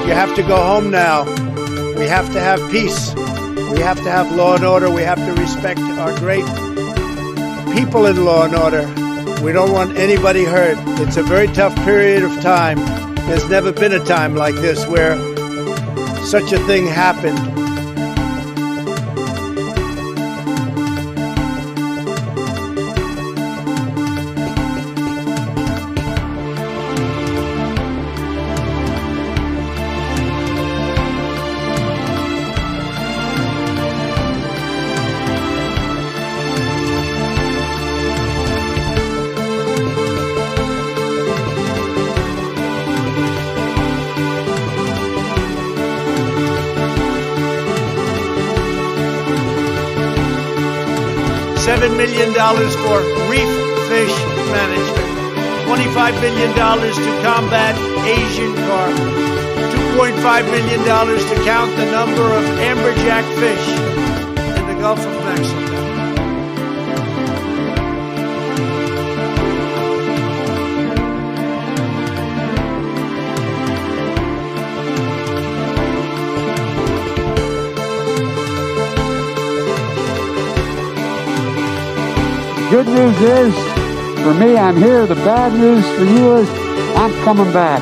You have to go home now. We have to have peace. We have to have law and order. We have to respect our great people in law and order. We don't want anybody hurt. It's a very tough period of time. There's never been a time like this where such a thing happened. $7 million for reef fish management, $25 million to combat Asian carp, $2.5 million to count the number of amberjack fish in the Gulf of Mexico. Good news is, for me, I'm here. The bad news for you is, I'm coming back.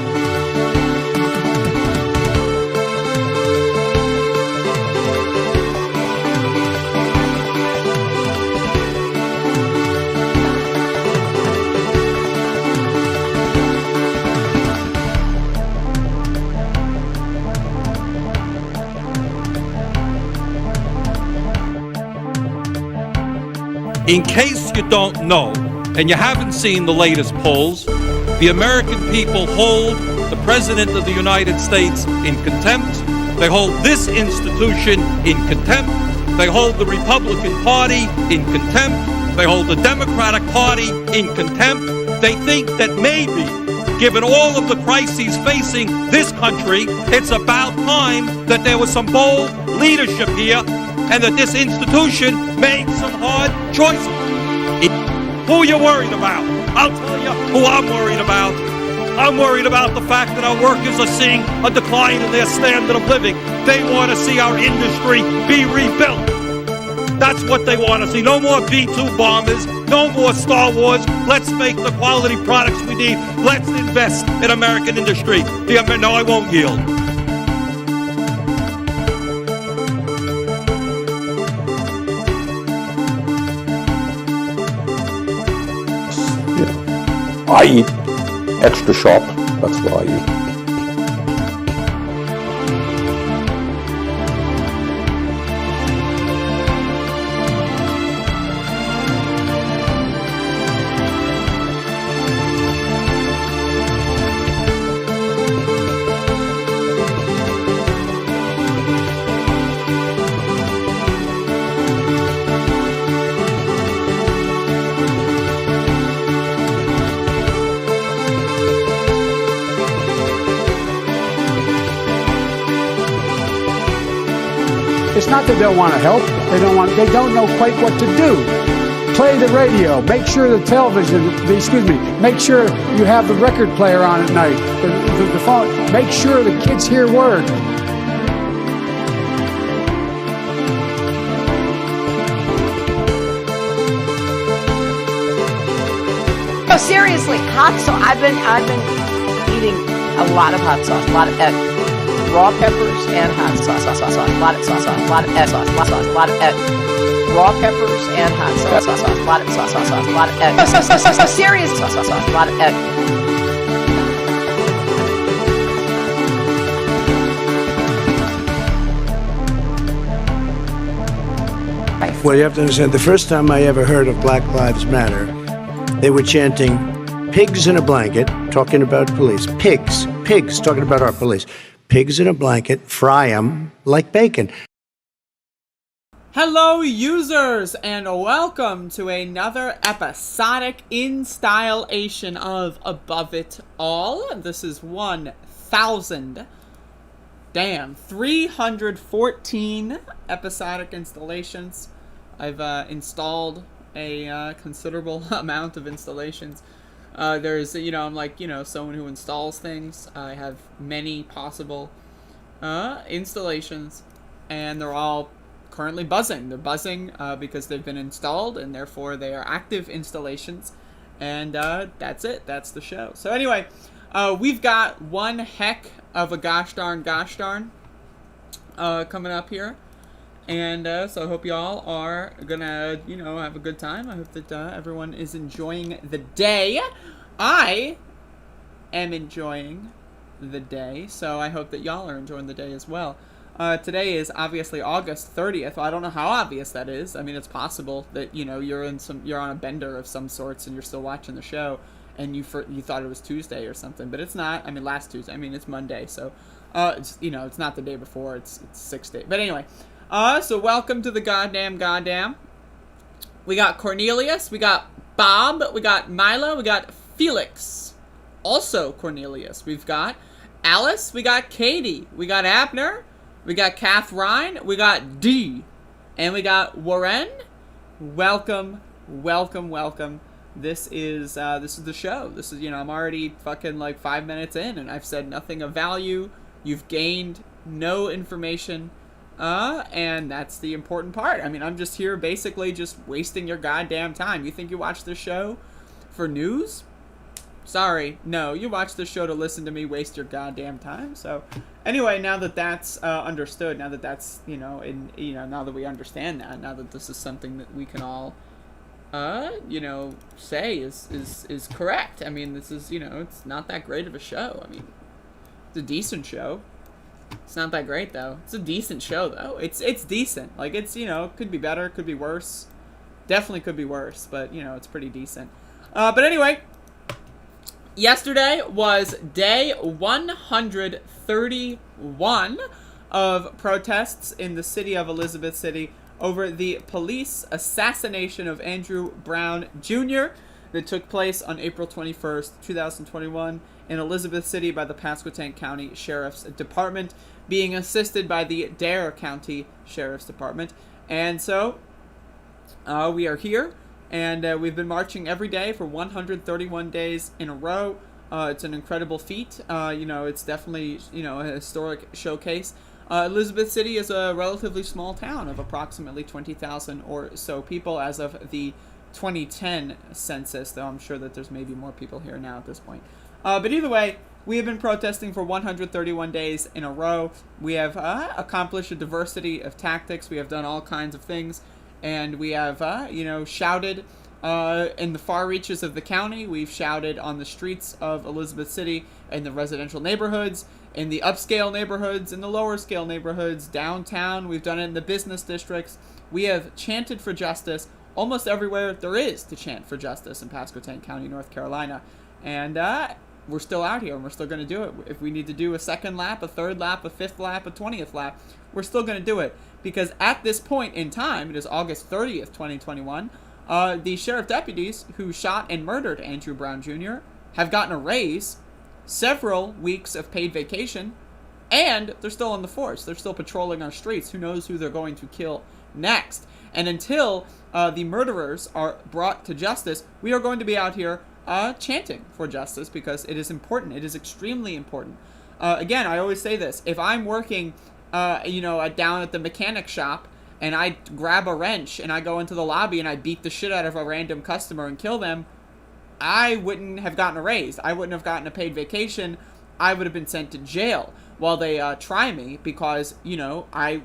In case you don't know, and you haven't seen the latest polls, the American people hold the President of the United States in contempt. They hold this institution in contempt. They hold the Republican Party in contempt. They hold the Democratic Party in contempt. They think that maybe, given all of the crises facing this country, it's about time that there was some bold leadership here and that this institution made some hard choices. Who are you worried about? I'll tell you who I'm worried about. I'm worried about the fact that our workers are seeing a decline in their standard of living. They want to see our industry be rebuilt. That's what they want to see. No more B-2 bombers. No more Star Wars. Let's make the quality products we need. Let's invest in American industry. No, I won't yield. I eat extra sharp, that's what I eat. It's not that they don't want to help. They don't know quite what to do. Play the radio. Make sure the television, make sure you have the record player on at night. The phone. Make sure the kids hear word. No, seriously, hot sauce. I've been eating a lot of hot sauce, a lot of raw peppers and hot sauce, a lot of sauce, a lot of sauce, a lot of raw peppers and hot sauce, a lot of sauce, a lot of serious sauce, a lot of Well, you have to understand, the first time I ever heard of Black Lives Matter, they were chanting, pigs in a blanket, talking about police. Pigs, talking about our police. Pigs in a blanket, fry them like bacon. Hello, users, and welcome to another episodic installation of Above It All. This is 314 episodic installations. I've installed a considerable amount of installations. There's, I'm like, someone who installs things. I have many possible installations, and they're all currently buzzing. They're buzzing because they've been installed, and therefore they are active installations. And that's it. That's the show. So anyway, we've got one heck of a gosh darn coming up here. And so I hope y'all are gonna, have a good time. I hope that everyone is enjoying the day. I am enjoying the day, so I hope that y'all are enjoying the day as well. Today is obviously August 30th. Well, I don't know how obvious that is. I mean, it's possible that you're on a bender of some sorts and you're still watching the show, and you thought it was Tuesday or something, but it's not. I mean, last Tuesday. I mean, it's Monday, so it's not the day before. It's 6 days. But anyway. So welcome to the goddamn. We got Cornelius, we got Bob, we got Mila, we got Felix. Also Cornelius. We've got Alice, we got Katie, we got Abner, we got Catherine, we got D, and we got Warren. Welcome. This is the show. This is, I'm already fucking like 5 minutes in, and I've said nothing of value. You've gained no information. And that's the important part. I mean, I'm just here basically just wasting your goddamn time. You think you watch this show for news? Sorry. No, you watch this show to listen to me waste your goddamn time. So, anyway, now that that's understood, now that that's, now that we understand that, now that this is something that we can all, say is correct. I mean, this is, it's not that great of a show. I mean, it's a decent show. It's not that great, though. It's a decent show, though. It's decent. Like, it's, could be better, could be worse. Definitely could be worse, but, it's pretty decent. But anyway, yesterday was day 131 of protests in the city of Elizabeth City over the police assassination of Andrew Brown Jr. that took place on April 21st, 2021. In Elizabeth City by the Pasquotank County Sheriff's Department, being assisted by the Dare County Sheriff's Department. And so, we are here, and we've been marching every day for 131 days in a row. It's an incredible feat. It's definitely, a historic showcase. Elizabeth City is a relatively small town of approximately 20,000 or so people as of the 2010 census, though I'm sure that there's maybe more people here now at this point. But either way, we have been protesting for 131 days in a row. We have accomplished a diversity of tactics. We have done all kinds of things. And we have, shouted in the far reaches of the county. We've shouted on the streets of Elizabeth City, in the residential neighborhoods, in the upscale neighborhoods, in the lower scale neighborhoods, downtown. We've done it in the business districts. We have chanted for justice almost everywhere there is to chant for justice in Pasquotank County, North Carolina. And we're still out here, and we're still going to do it. If we need to do a second lap, a third lap, a fifth lap, a 20th lap, we're still going to do it. Because at this point in time, it is August 30th, 2021, the sheriff deputies who shot and murdered Andrew Brown Jr. have gotten a raise, several weeks of paid vacation, and they're still on the force. They're still patrolling our streets. Who knows who they're going to kill next? And until the murderers are brought to justice, we are going to be out here chanting for justice, because it is important. It is extremely important. Again, I always say this. If I'm working, down at the mechanic shop, and I grab a wrench and I go into the lobby and I beat the shit out of a random customer and kill them, I wouldn't have gotten a raise. I wouldn't have gotten a paid vacation. I would have been sent to jail while they try me, because, I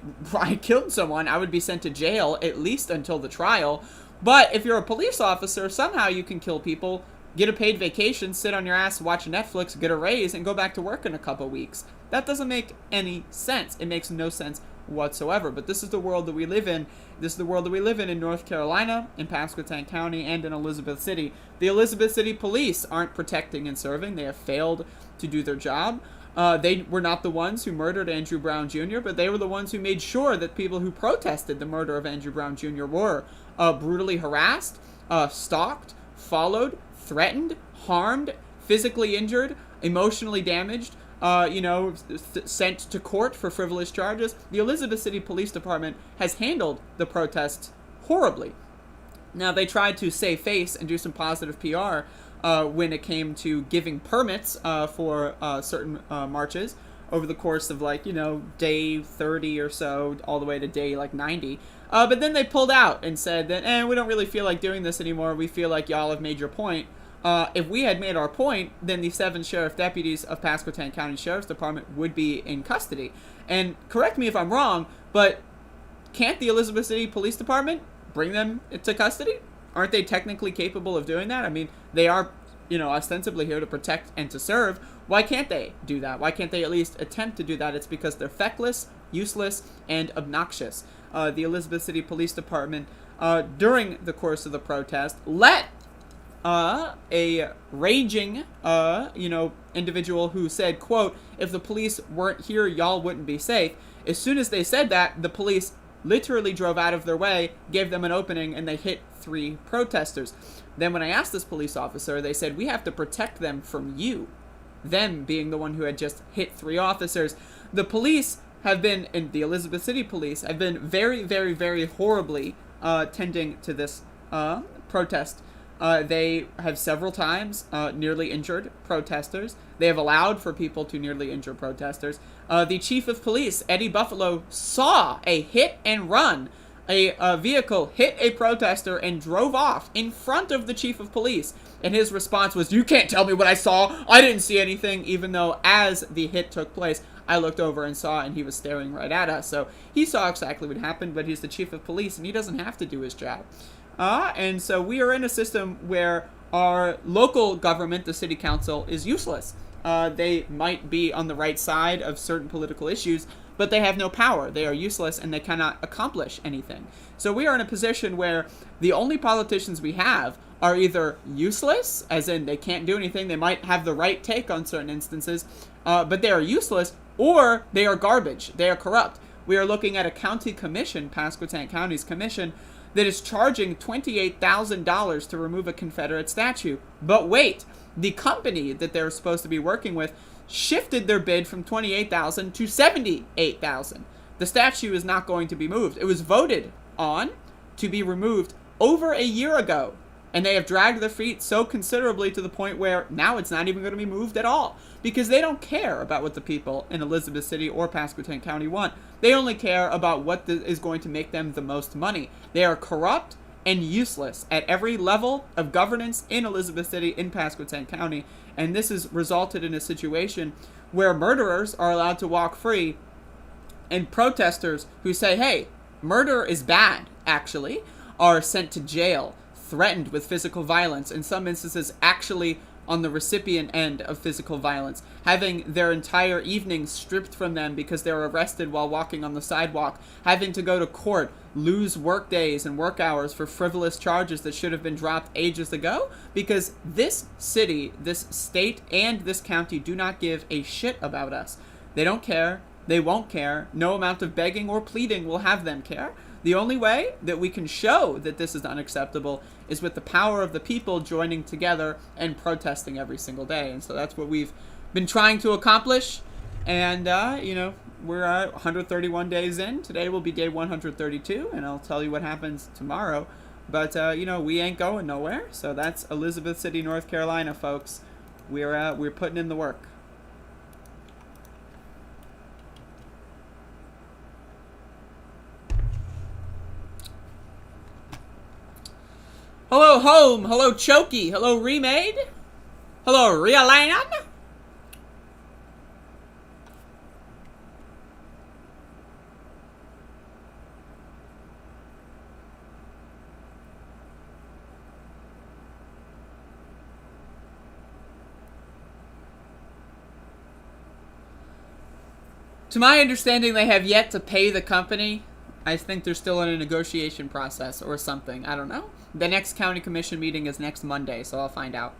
killed someone. I would be sent to jail at least until the trial. But if you're a police officer, somehow you can kill people, get a paid vacation, sit on your ass, watch Netflix, get a raise, and go back to work in a couple weeks. That doesn't make any sense. It makes no sense whatsoever. But this is the world that we live in. This is the world that we live in North Carolina, in Pasquotank County, and in Elizabeth City. The Elizabeth City police aren't protecting and serving. They have failed to do their job. They were not the ones who murdered Andrew Brown Jr., but they were the ones who made sure that people who protested the murder of Andrew Brown Jr. were brutally harassed, stalked, followed, threatened, harmed, physically injured, emotionally damaged, sent to court for frivolous charges. The Elizabeth City Police Department has handled the protests horribly. Now, they tried to save face and do some positive PR when it came to giving permits for certain marches. over the course of like, day 30 or so, all the way to day like 90. But then they pulled out and said that, we don't really feel like doing this anymore. We feel like y'all have made your point. If we had made our point, then the 7 sheriff deputies of Pasquotank County Sheriff's Department would be in custody. And correct me if I'm wrong, but can't the Elizabeth City Police Department bring them to custody? Aren't they technically capable of doing that? I mean, they are, ostensibly here to protect and to serve. Why can't they do that? Why can't they at least attempt to do that? It's because they're feckless, useless, and obnoxious. The Elizabeth City Police Department, during the course of the protest, let a raging, individual who said, quote, if the police weren't here, y'all wouldn't be safe. As soon as they said that, the police literally drove out of their way, gave them an opening, and they hit 3 protesters. Then when I asked this police officer, they said, we have to protect them from you. Them being the one who had just hit 3 officers. The police have been, and the Elizabeth City Police, have been very, very, very horribly tending to this protest. They have several times nearly injured protesters. They have allowed for people to nearly injure protesters. The chief of police, Eddie Buffalo, saw a hit and run. A vehicle hit a protester and drove off in front of the chief of police. And his response was, you can't tell me what I saw. I didn't see anything, even though as the hit took place, I looked over and saw, and he was staring right at us. So he saw exactly what happened, but he's the chief of police, and he doesn't have to do his job. And so we are in a system where our local government, the city council, is useless. They might be on the right side of certain political issues, but they have no power. They are useless, and they cannot accomplish anything. So we are in a position where the only politicians we have are either useless, as in they can't do anything. They might have the right take on certain instances, but they are useless, or they are garbage. They are corrupt. We are looking at a county commission, Pasquotank County's commission, that is charging $28,000 to remove a Confederate statue. But wait, the company that they're supposed to be working with shifted their bid from $28,000 to $78,000. The statue is not going to be moved. It was voted on to be removed over a year ago, and they have dragged their feet so considerably to the point where now it's not even going to be moved at all, because they don't care about what the people in Elizabeth City or Pasquotank County want. They only care about what is going to make them the most money. They are corrupt and useless at every level of governance in Elizabeth City, in Pasquotank County, and this has resulted in a situation where murderers are allowed to walk free, and protesters who say, hey, murder is bad, actually, are sent to jail, threatened with physical violence, in some instances actually on the recipient end of physical violence, having their entire evening stripped from them because they were arrested while walking on the sidewalk, having to go to court, lose work days and work hours for frivolous charges that should have been dropped ages ago, because this city, this state, and this county do not give a shit about us. They don't care. They won't care. No amount of begging or pleading will have them care. The only way that we can show that this is unacceptable is with the power of the people joining together and protesting every single day. And so that's what we've been trying to accomplish. And, we're 131 days in. Today will be day 132, and I'll tell you what happens tomorrow. But, we ain't going nowhere. So that's Elizabeth City, North Carolina, folks. We're putting in the work. Hello, Home. Hello, Chokey. Hello, Remade. Hello, Realan. To my understanding, they have yet to pay the company. I think they're still in a negotiation process or something. I don't know. The next county commission meeting is next Monday, so I'll find out.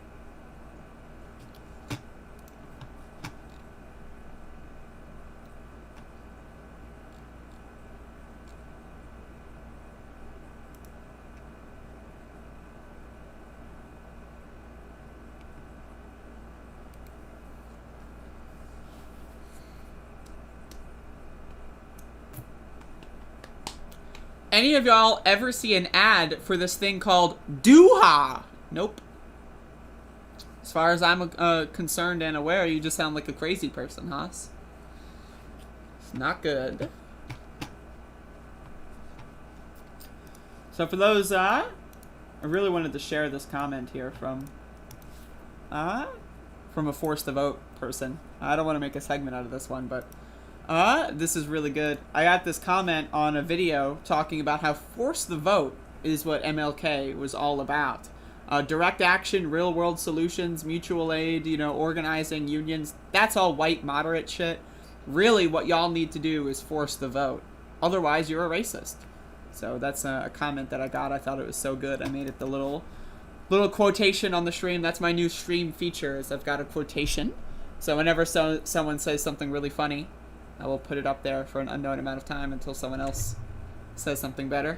Any of y'all ever see an ad for this thing called Doo-Ha? Nope. As far as I'm concerned and aware, you just sound like a crazy person, Haas. It's not good. So for those, I really wanted to share this comment here from a Force the Vote person. I don't want to make a segment out of this one, but this is really good. I got this comment on a video talking about how Force the Vote is what MLK was all about. Direct action, real world solutions, mutual aid, you know, organizing unions. That's all white moderate shit. Really, what y'all need to do is force the vote. Otherwise, you're a racist. So that's a comment that I got. I thought it was so good. I made it the little quotation on the stream. That's my new stream feature, is I've got a quotation. So whenever someone says something really funny, I will put it up there for an unknown amount of time until someone else says something better.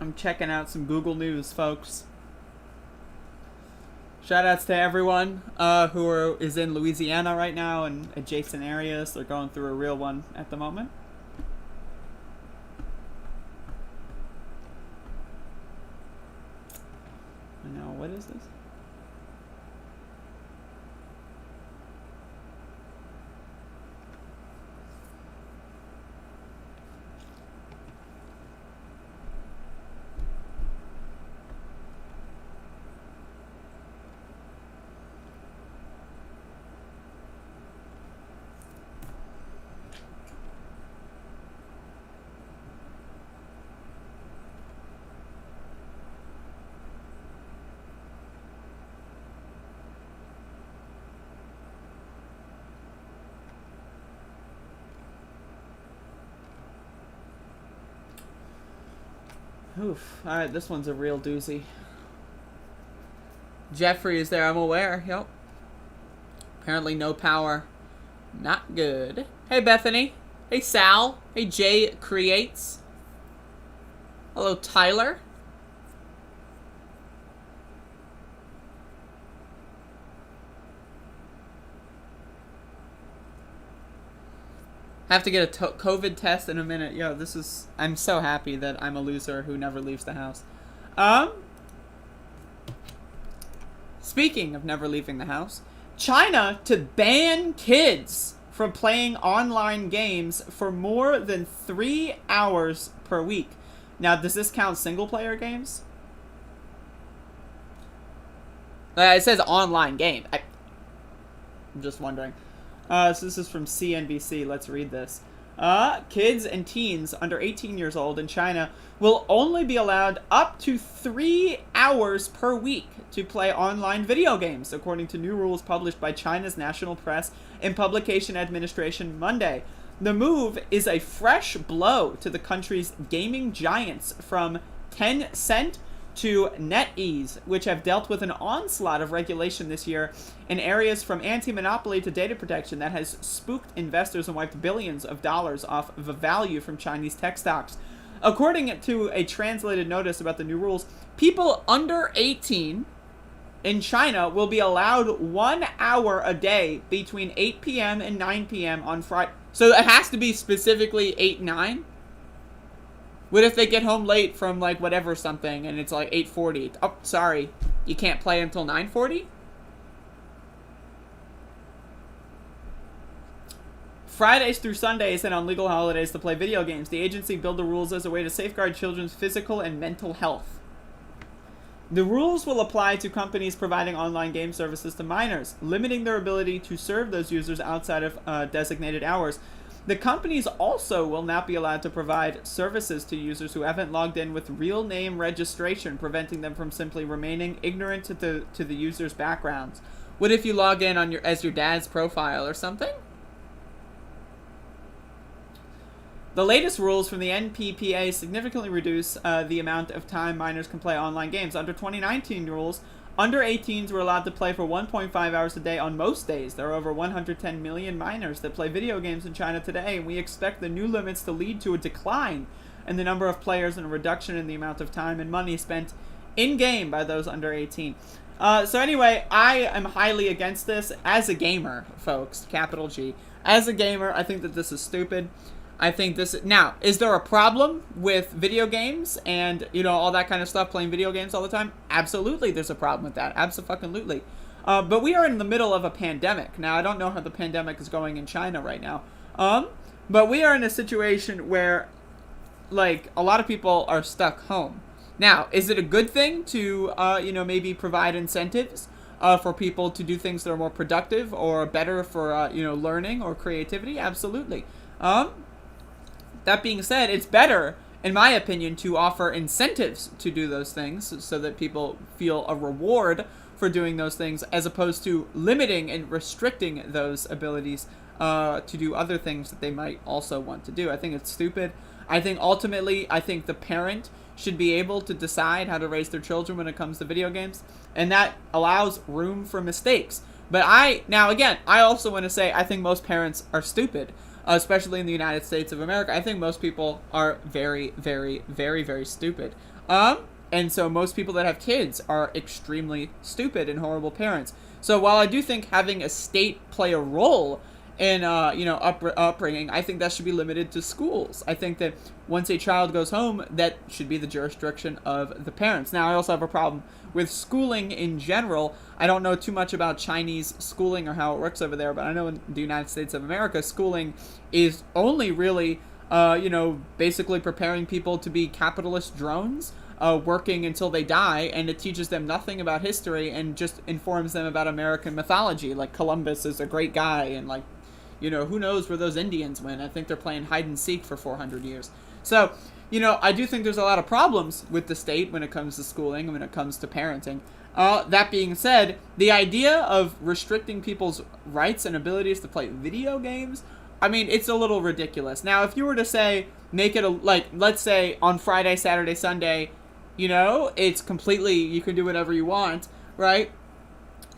I'm checking out some Google News, folks. Shoutouts to everyone who is in Louisiana right now and adjacent areas. They're going through a real one at the moment. Now, what is this? Oof. Alright, this one's a real doozy. Jeffrey is there, I'm aware. Yep. Apparently no power. Not good. Hey, Bethany. Hey, Sal. Hey, Jay Creates. Hello, Tyler. I have to get a COVID test in a minute. Yo, this is... I'm so happy that I'm a loser who never leaves the house. Speaking of never leaving the house, China to ban kids from playing online games for more than 3 hours per week. Now, does this count single-player games? It says online game. I'm just wondering. So this is from CNBC. Let's read this. Kids and teens under 18 years old in China will only be allowed up to 3 hours per week to play online video games, according to new rules published by China's national press and publication administration Monday. The move is a fresh blow to the country's gaming giants, from Tencent to NetEase, which have dealt with an onslaught of regulation this year in areas from anti-monopoly to data protection that has spooked investors and wiped billions of dollars off the value from Chinese tech stocks. According to a translated notice about the new rules, people under 18 in China will be allowed 1 hour a day between 8 p.m. and 9 p.m. on Friday. So it has to be specifically 8, 9? What if they get home late from, like, whatever something, and it's, like, 8:40? Oh, sorry. You can't play until 9:40? Fridays through Sundays and on legal holidays to play video games. The agency built the rules as a way to safeguard children's physical and mental health. The rules will apply to companies providing online game services to minors, limiting their ability to serve those users outside of designated hours. The companies also will not be allowed to provide services to users who haven't logged in with real name registration, preventing them from simply remaining ignorant to the user's backgrounds. What if you log in on as your dad's profile or something? The latest rules from the NPPA significantly reduce the amount of time minors can play online games. Under 2019 rules, under 18s were allowed to play for 1.5 hours a day on most days. There are over 110 million minors that play video games in China today, and we expect the new limits to lead to a decline in the number of players and a reduction in the amount of time and money spent in-game by those under 18. So anyway, I am highly against this as a gamer, folks, capital G. As a gamer, I think that this is stupid. I think this... Now, is there a problem with video games and, you know, all that kind of stuff, playing video games all the time? Absolutely, there's a problem with that. Abso-fucking-lutely. But we are in the middle of a pandemic. Now, I don't know how the pandemic is going in China right now. But we are in a situation where, like, a lot of people are stuck home. Now, is it a good thing to, you know, maybe provide incentives for people to do things that are more productive or better for, you know, learning or creativity? Absolutely. That being said, it's better, in my opinion, to offer incentives to do those things so that people feel a reward for doing those things, as opposed to limiting and restricting those abilities to do other things that they might also want to do. I think it's stupid. I think ultimately, the parent should be able to decide how to raise their children when it comes to video games, and that allows room for mistakes. But I also want to say I think most parents are stupid. Especially in the United States of America. I think most people are very, very, very, very stupid. And so most people that have kids are extremely stupid and horrible parents. So while I do think having a state play a role in, you know, upbringing, I think that should be limited to schools. I think that once a child goes home, that should be the jurisdiction of the parents. Now, I also have a problem with schooling in general. I don't know too much about Chinese schooling or how it works over there, but I know in the United States of America, schooling is only really, you know, basically preparing people to be capitalist drones, working until they die, and it teaches them nothing about history and just informs them about American mythology, like Columbus is a great guy, and, like, you know, who knows where those Indians went. I think they're playing hide and seek for 400 years. So, you know, I do think there's a lot of problems with the state when it comes to schooling and when it comes to parenting. That being said, the idea of restricting people's rights and abilities to play video games, I mean, it's a little ridiculous. Now, if you were to say, make it let's say on Friday, Saturday, Sunday, you know, it's completely, you can do whatever you want, right?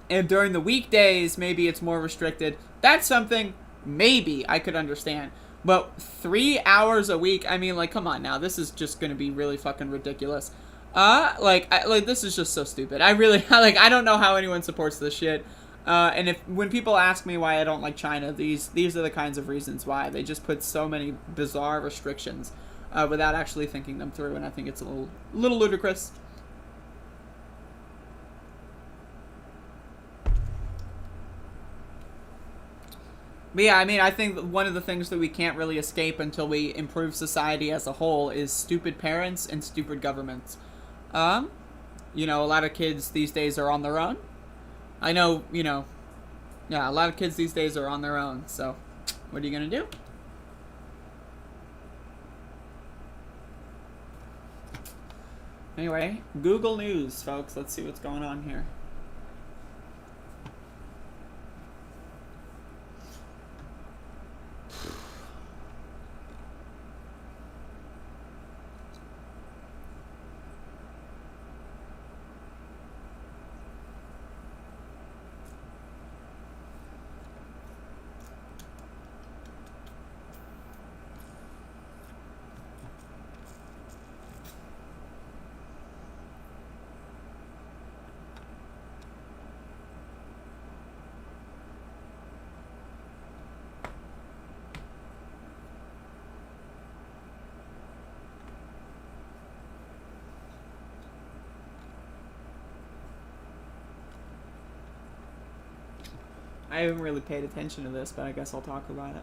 And during the weekdays, maybe it's more restricted. That's something maybe I could understand. But 3 hours a week, I mean, like, come on now. This is just going to be really fucking ridiculous. This is just so stupid. I really, I don't know how anyone supports this shit. And when people ask me why I don't like China, these are the kinds of reasons why. They just put so many bizarre restrictions without actually thinking them through, and I think it's a little ludicrous. But yeah, I mean, I think one of the things that we can't really escape until we improve society as a whole is stupid parents and stupid governments. You know, a lot of kids these days are on their own. I know, you know, yeah, a lot of kids these days are on their own, so what are you gonna do? Anyway, Google News, folks. Let's see what's going on here. I haven't really paid attention to this, but I guess I'll talk about it.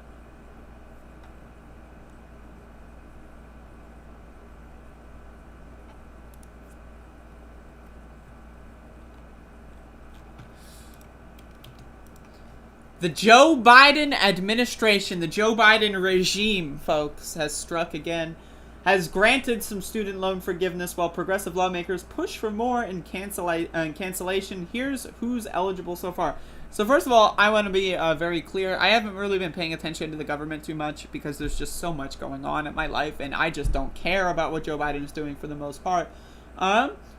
The Joe Biden administration, the Joe Biden regime, folks, has struck again, has granted some student loan forgiveness while progressive lawmakers push for more in cancellation. Here's who's eligible so far. So first of all, I want to be very clear. I haven't really been paying attention to the government too much because there's just so much going on in my life, and I just don't care about what Joe Biden is doing for the most part.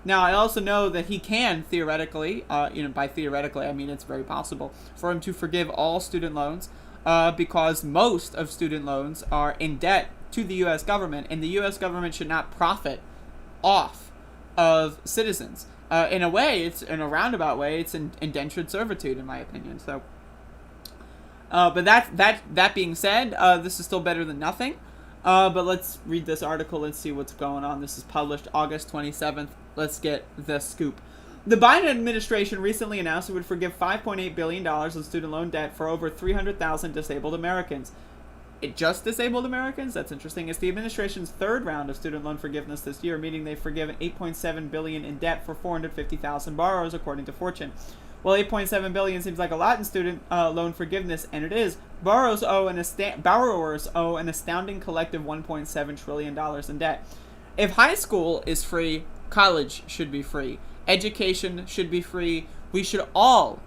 Now, I also know that he can theoretically, by theoretically, I mean it's very possible for him to forgive all student loans because most of student loans are in debt to the U.S. government, and the U.S. government should not profit off of citizens. In a way, in a roundabout way, it's indentured servitude, in my opinion. So, but that being said, this is still better than nothing. But let's read this article and see what's going on. This is published August 27th. Let's get the scoop. The Biden administration recently announced it would forgive $5.8 billion in student loan debt for over 300,000 disabled Americans. Just disabled Americans? That's interesting. It's the administration's third round of student loan forgiveness this year, meaning they've forgiven $8.7 billion in debt for 450,000 borrowers, according to Fortune. Well, $8.7 billion seems like a lot in student loan forgiveness, and it is. Borrowers owe an astounding collective $1.7 trillion in debt. If high school is free, college should be free. Education should be free. We should all,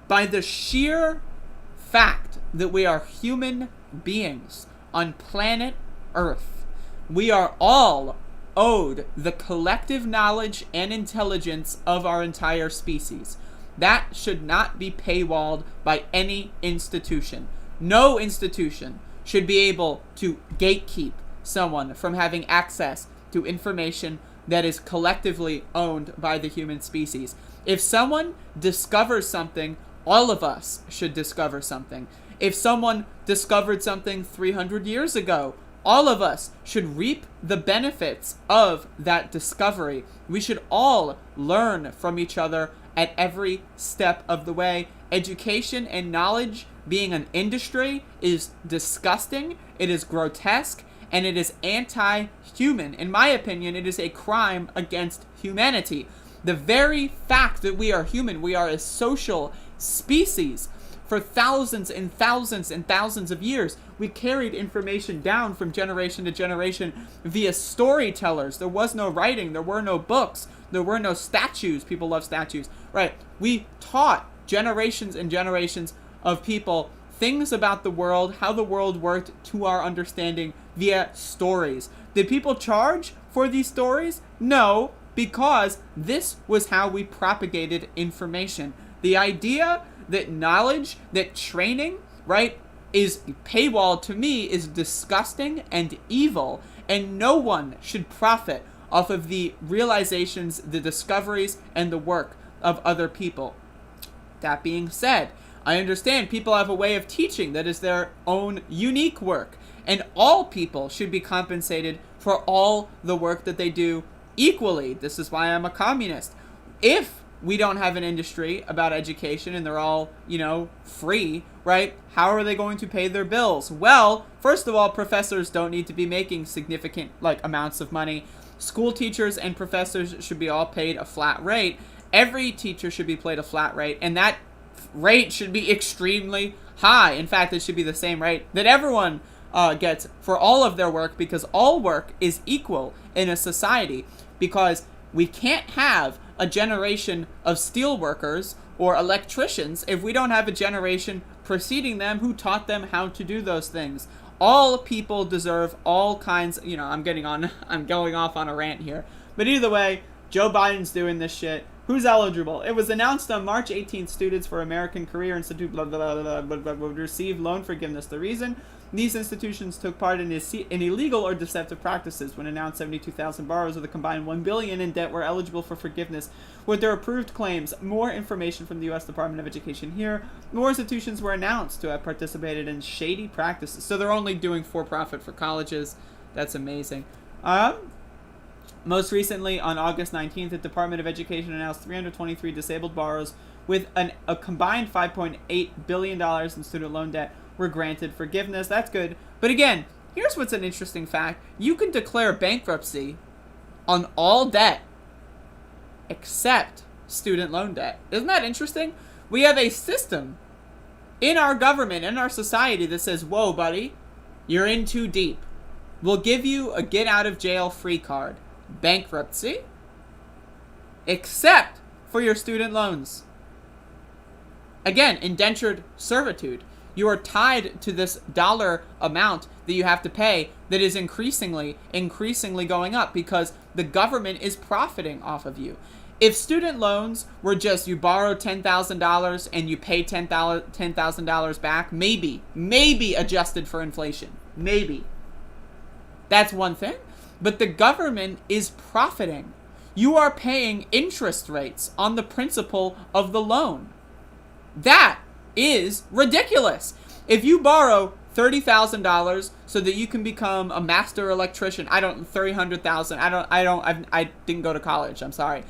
by the sheer fact that we are human beings on planet Earth, we are all owed the collective knowledge and intelligence of our entire species. That should not be paywalled by any institution. No institution should be able to gatekeep someone from having access to information that is collectively owned by the human species. If someone discovers something, all of us should discover something. If someone discovered something 300 years ago, all of us should reap the benefits of that discovery. We should all learn from each other at every step of the way. Education and knowledge being an industry is disgusting, it is grotesque, and it is anti-human. In my opinion, it is a crime against humanity. The very fact that we are human, we are a social species. For thousands and thousands and thousands of years, we carried information down from generation to generation via storytellers. There was no writing, there were no books, there were no statues. People love statues, right? We taught generations and generations of people things about the world, how the world worked, to our understanding via stories. Did people charge for these stories? No, because this was how we propagated information. The idea that knowledge, that training, right, is paywall, to me is disgusting and evil, and no one should profit off of the realizations, the discoveries, and the work of other people. That being said, I understand people have a way of teaching that is their own unique work, and all people should be compensated for all the work that they do equally. This is why I'm a communist. If we don't have an industry about education and they're all, free, right? How are they going to pay their bills? Well, first of all, professors don't need to be making significant amounts of money. School teachers and professors should be all paid a flat rate. Every teacher should be paid a flat rate, and that rate should be extremely high. In fact, it should be the same rate that everyone gets for all of their work, because all work is equal in a society, because we can't have a generation of steel workers or electricians if we don't have a generation preceding them who taught them how to do those things. All people deserve all kinds, I'm going off on a rant here. But either way, Joe Biden's doing this shit. Who's eligible? It was announced on March 18th, students for American Career Institute would receive loan forgiveness. The reason? These institutions took part in illegal or deceptive practices. When announced, 72,000 borrowers with a combined $1 billion in debt were eligible for forgiveness with their approved claims. More information from the U.S. Department of Education here. More institutions were announced to have participated in shady practices. So they're only doing for-profit for colleges. That's amazing. Most recently, on August 19th, the Department of Education announced 323 disabled borrowers with a combined $5.8 billion in student loan debt were granted forgiveness. That's good. But again, here's what's an interesting fact. You can declare bankruptcy on all debt except student loan debt. Isn't that interesting? We have a system in our government, in our society, that says, whoa, buddy, you're in too deep. We'll give you a get out of jail free card. Bankruptcy, except for your student loans. Again, indentured servitude. You are tied to this dollar amount that you have to pay that is increasingly going up because the government is profiting off of you. If student loans were just you borrow $10,000 and you pay $10,000 back, maybe adjusted for inflation, maybe. That's one thing. But the government is profiting. You are paying interest rates on the principal of the loan. That is ridiculous. If you borrow $30,000 so that you can become a master electrician, $300,000. I didn't go to college. I'm sorry.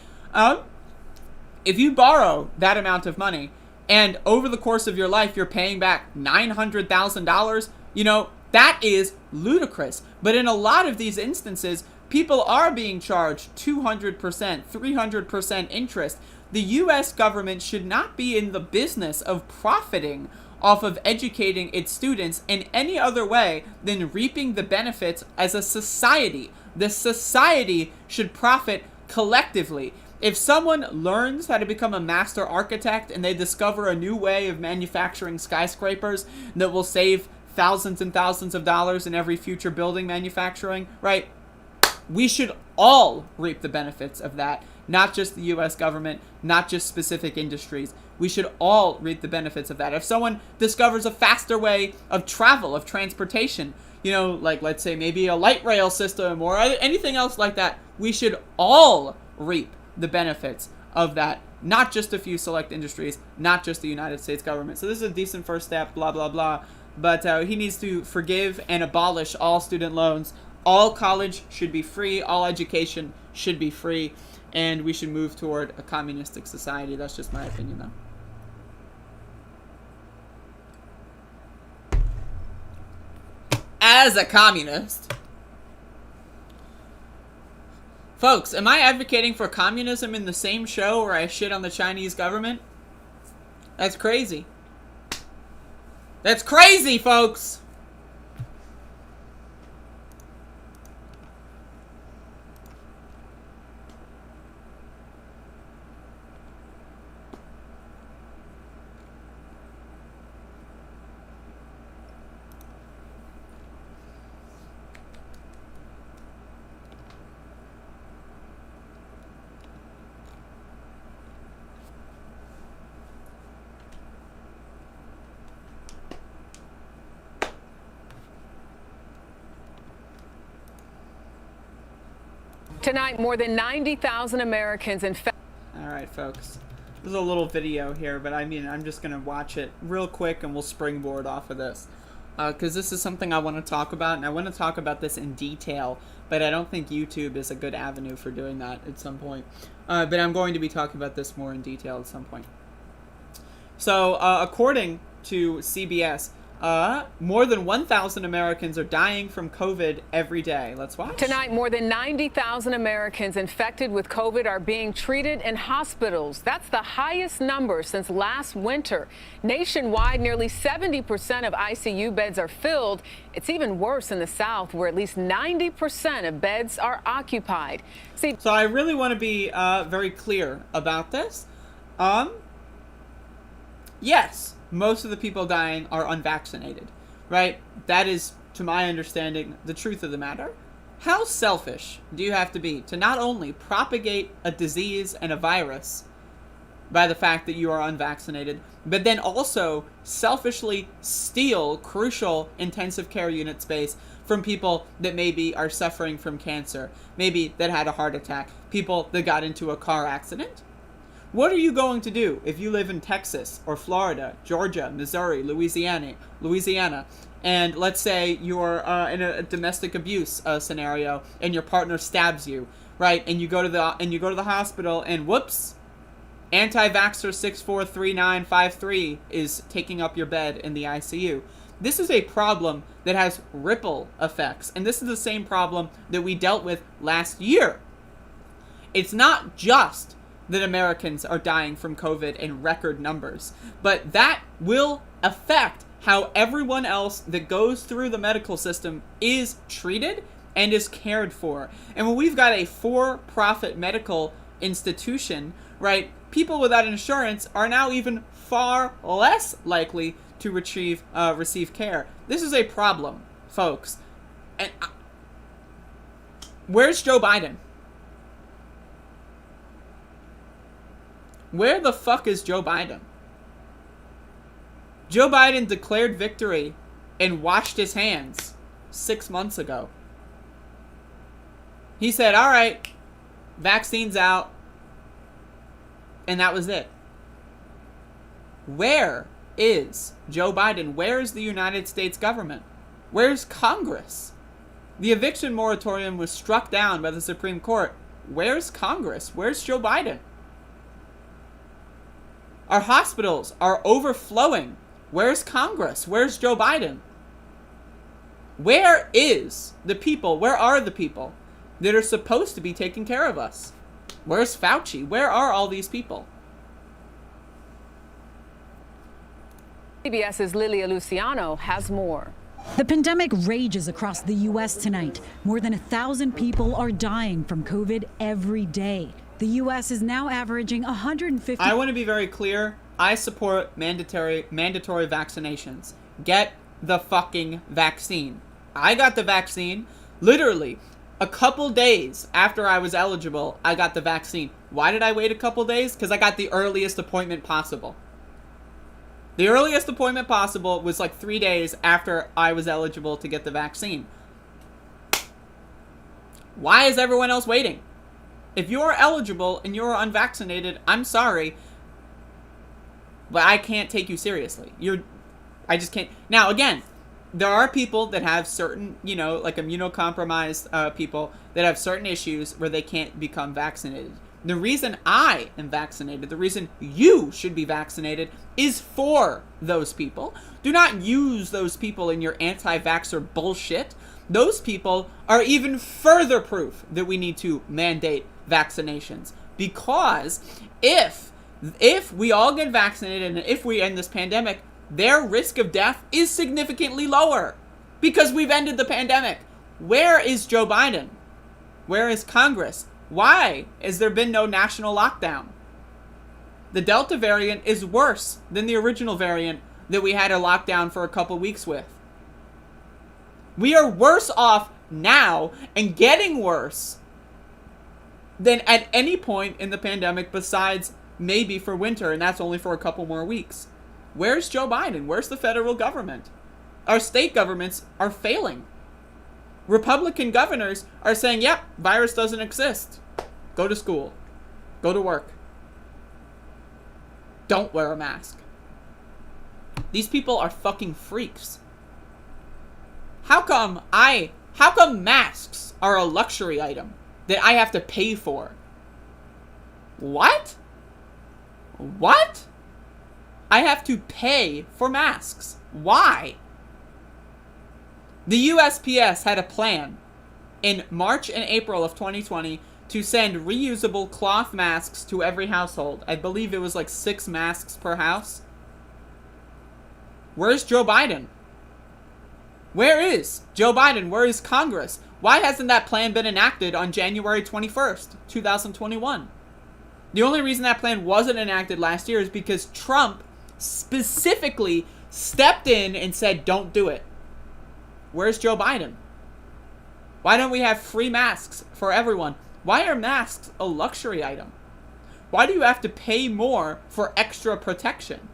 If you borrow that amount of money and over the course of your life you're paying back $900,000, that is ludicrous. But in a lot of these instances, people are being charged 200%, 300% interest. The U.S. government should not be in the business of profiting off of educating its students in any other way than reaping the benefits as a society. The society should profit collectively. If someone learns how to become a master architect and they discover a new way of manufacturing skyscrapers that will save thousands and thousands of dollars in every future building manufacturing, right? We should all reap the benefits of that, not just the U.S. government, not just specific industries. We should all reap the benefits of that. If someone discovers a faster way of travel, of transportation, like let's say maybe a light rail system or anything else like that, we should all reap the benefits of that, not just a few select industries, not just the United States government. So this is a decent first step, blah, blah, blah. But he needs to forgive and abolish all student loans. All college should be free. All education should be free. And we should move toward a communistic society. That's just my opinion, though. As a communist... Folks, am I advocating for communism in the same show where I shit on the Chinese government? That's crazy. That's crazy, folks! Tonight, more than 90,000 Americans infected. All right, folks. There's a little video here, but I'm just going to watch it real quick and we'll springboard off of this. Because this is something I want to talk about, and I want to talk about this in detail, but I don't think YouTube is a good avenue for doing that at some point. But I'm going to be talking about this more in detail at some point. So, according to CBS, more than 1,000 Americans are dying from COVID every day. Let's watch. Tonight, more than 90,000 Americans infected with COVID are being treated in hospitals. That's the highest number since last winter. Nationwide, nearly 70% of ICU beds are filled. It's even worse in the South, where at least 90% of beds are occupied. So I really want to be very clear about this. Yes. Most of the people dying are unvaccinated, right? That is, to my understanding, the truth of the matter. How selfish do you have to be to not only propagate a disease and a virus by the fact that you are unvaccinated, but then also selfishly steal crucial intensive care unit space from people that maybe are suffering from cancer, maybe that had a heart attack, people that got into a car accident? What are you going to do if you live in Texas or Florida, Georgia, Missouri, Louisiana, and let's say you're in a domestic abuse scenario and your partner stabs you, right? And you go to the hospital and whoops, anti-vaxxer 643953 is taking up your bed in the ICU. This is a problem that has ripple effects, and this is the same problem that we dealt with last year. It's not just that Americans are dying from COVID in record numbers, but that will affect how everyone else that goes through the medical system is treated and is cared for. And when we've got a for-profit medical institution, right, people without insurance are now even far less likely to receive care. This is a problem, folks. And where's Joe Biden? Where the fuck is Joe Biden? Joe Biden declared victory and washed his hands 6 months ago. He said, all right, vaccine's out, and that was it. Where is Joe Biden? Where is the United States government? Where's Congress? The eviction moratorium was struck down by the Supreme Court. Where's Congress? Where's Joe Biden? Our hospitals are overflowing. Where's Congress? Where's Joe Biden? Where is the people? Where are the people that are supposed to be taking care of us? Where's Fauci? Where are all these people? CBS's Lilia Luciano has more. The pandemic rages across the U.S. tonight. More than 1,000 people are dying from COVID every day. The U.S. is now averaging 150. I want to be very clear. I support mandatory vaccinations. Get the fucking vaccine. I got the vaccine literally a couple days after I was eligible. I got the vaccine. Why did I wait a couple days? Because I got the earliest appointment possible. The earliest appointment possible was like 3 days after I was eligible to get the vaccine. Why is everyone else waiting? If you're eligible and you're unvaccinated, I'm sorry, but I can't take you seriously. I just can't. Now, again, there are people that have certain, like immunocompromised people that have certain issues where they can't become vaccinated. The reason I am vaccinated, the reason you should be vaccinated, is for those people. Do not use those people in your anti-vaxxer bullshit. Those people are even further proof that we need to mandate vaccinations. Because if we all get vaccinated and if we end this pandemic, their risk of death is significantly lower. Because we've ended the pandemic. Where is Joe Biden? Where is Congress? Why has there been no national lockdown? The Delta variant is worse than the original variant that we had a lockdown for a couple weeks with. We are worse off now and getting worse than at any point in the pandemic besides maybe for winter, and that's only for a couple more weeks. Where's Joe Biden? Where's the federal government? Our state governments are failing. Republican governors are saying, yep, virus doesn't exist. Go to school. Go to work. Don't wear a mask. These people are fucking freaks. How come masks are a luxury item that I have to pay for? What? What? I have to pay for masks. Why? The USPS had a plan in March and April of 2020 to send reusable cloth masks to every household. I believe it was like 6 masks per house. Where's Joe Biden? Where is Joe Biden? Where is Congress? Why hasn't that plan been enacted on January 21st, 2021? The only reason that plan wasn't enacted last year is because Trump specifically stepped in and said, don't do it. Where's Joe Biden? Why don't we have free masks for everyone? Why are masks a luxury item? Why do you have to pay more for extra protection?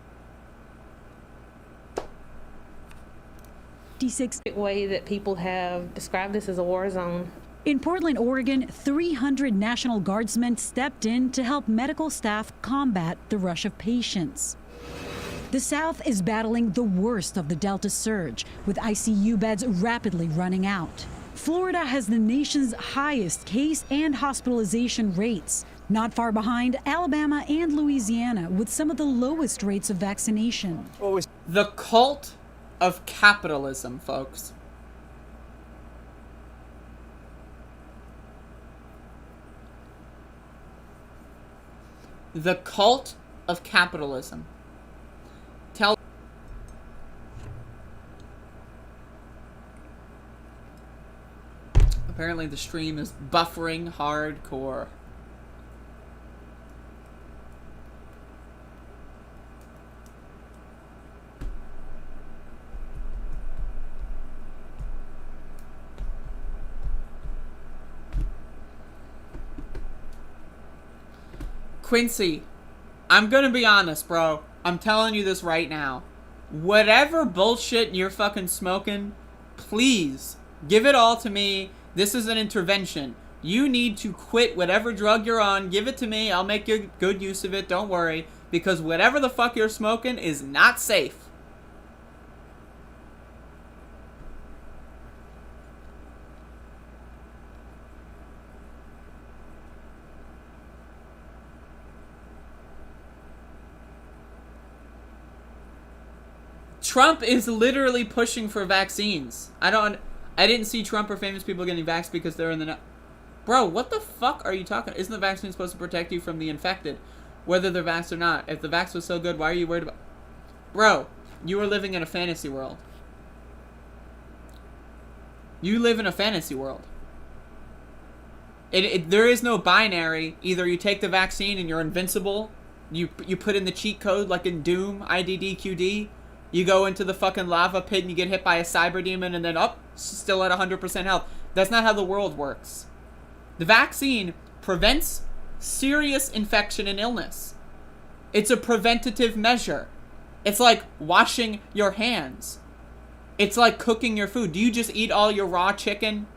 56 way that people have described this as a war zone. In Portland, Oregon, 300 National Guardsmen stepped in to help medical staff combat the rush of patients. The South is battling the worst of the Delta surge, with ICU beds rapidly running out. Florida has the nation's highest case and hospitalization rates. Not far behind, Alabama and Louisiana, with some of the lowest rates of vaccination. The cult of capitalism, folks. The cult of capitalism. Apparently the stream is buffering hardcore. Quincy, I'm gonna be honest, bro. I'm telling you this right now. Whatever bullshit you're fucking smoking, please give it all to me. This is an intervention. You need to quit whatever drug you're on. Give it to me. I'll make good use of it. Don't worry. Because whatever the fuck you're smoking is not safe. Trump is literally pushing for vaccines. I didn't see Trump or famous people getting vaxxed because they're in the... Bro, what the fuck are you talking? Isn't the vaccine supposed to protect you from the infected? Whether they're vaxxed or not. If the vax was so good, why are you worried about... Bro, you are living in a fantasy world. You live in a fantasy world. There is no binary. Either you take the vaccine and you're invincible. You put in the cheat code like in Doom, IDDQD. You go into the fucking lava pit and you get hit by a cyber demon and then, still at 100% health. That's not how the world works. The vaccine prevents serious infection and illness. It's a preventative measure. It's like washing your hands. It's like cooking your food. Do you just eat all your raw chicken?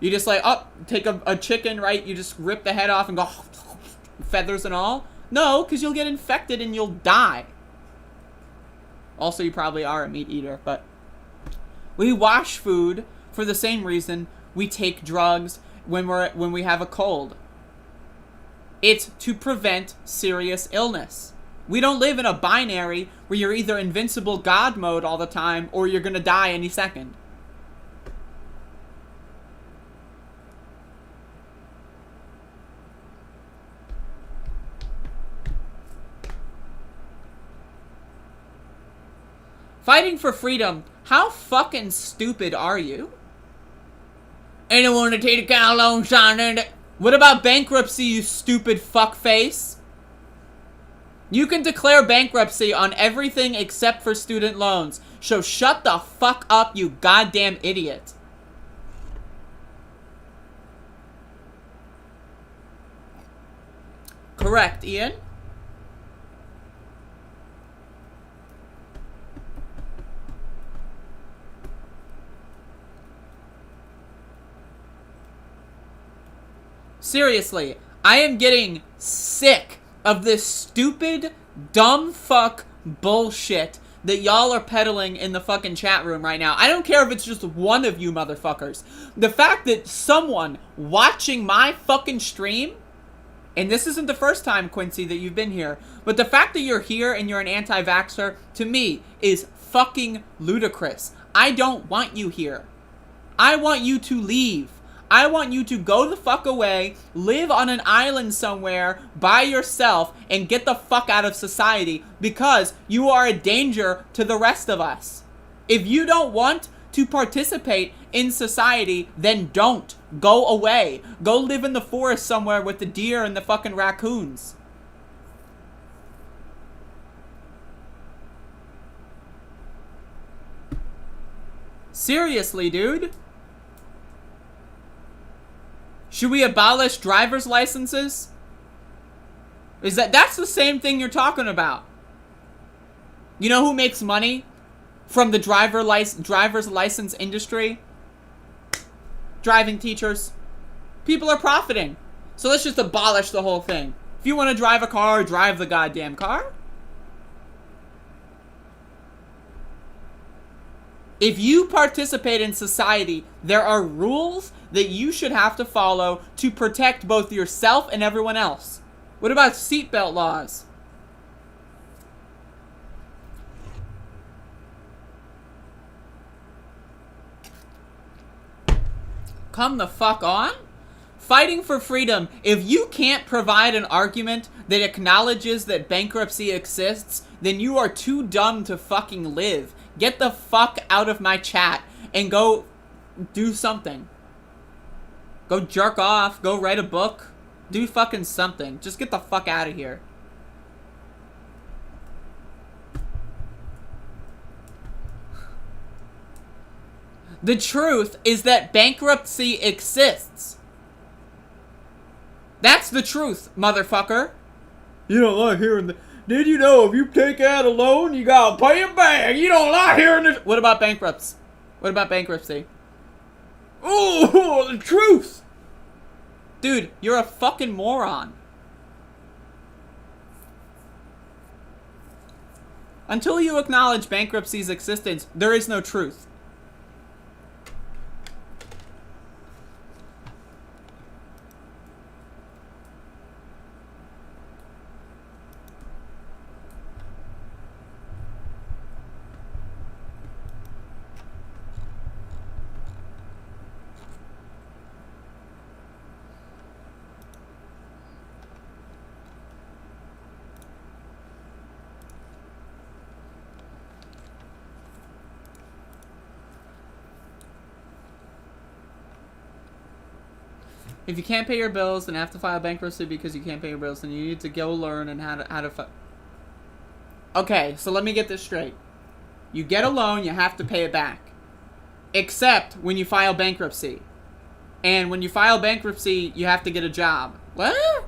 You just like, take a chicken, right? You just rip the head off and go, feathers and all? No, because you'll get infected and you'll die. Also, you probably are a meat eater, but we wash food for the same reason we take drugs when we have a cold. It's to prevent serious illness. We don't live in a binary where you're either invincible God mode all the time or you're gonna die any second. Fighting for freedom. How fucking stupid are you? Anyone to take a cow loan sign? What about bankruptcy, you stupid fuckface? You can declare bankruptcy on everything except for student loans. So shut the fuck up, you goddamn idiot. Correct, Ian? Seriously, I am getting sick of this stupid, dumb fuck bullshit that y'all are peddling in the fucking chat room right now. I don't care if it's just one of you motherfuckers. The fact that someone watching my fucking stream, and this isn't the first time, Quincy, that you've been here, but the fact that you're here and you're an anti-vaxxer, to me, is fucking ludicrous. I don't want you here. I want you to leave. I want you to go the fuck away, live on an island somewhere by yourself, and get the fuck out of society because you are a danger to the rest of us. If you don't want to participate in society, then don't. Go away. Go live in the forest somewhere with the deer and the fucking raccoons. Seriously, dude? Should we abolish driver's licenses? That's the same thing you're talking about. You know who makes money from the driver's license industry? Driving teachers. People are profiting. So let's just abolish the whole thing. If you want to drive a car, drive the goddamn car. If you participate in society, there are rules that you should have to follow to protect both yourself and everyone else. What about seatbelt laws? Come the fuck on? Fighting for freedom. If you can't provide an argument that acknowledges that bankruptcy exists, then you are too dumb to fucking live. Get the fuck out of my chat and go do something. Go jerk off. Go write a book. Do fucking something. Just get the fuck out of here. The truth is that bankruptcy exists. That's the truth, motherfucker. You don't like hearing the... Did you know if you take out a loan, you gotta pay it back? You don't like hearing this... What about bankruptcy? What about bankruptcy? Oh, the truth! Dude, you're a fucking moron. Until you acknowledge bankruptcy's existence, there is no truth. If you can't pay your bills and have to file bankruptcy because you can't pay your bills, then you need to go learn and how to Okay, so let me get this straight. You get a loan, you have to pay it back. Except when you file bankruptcy. And when you file bankruptcy, you have to get a job. What?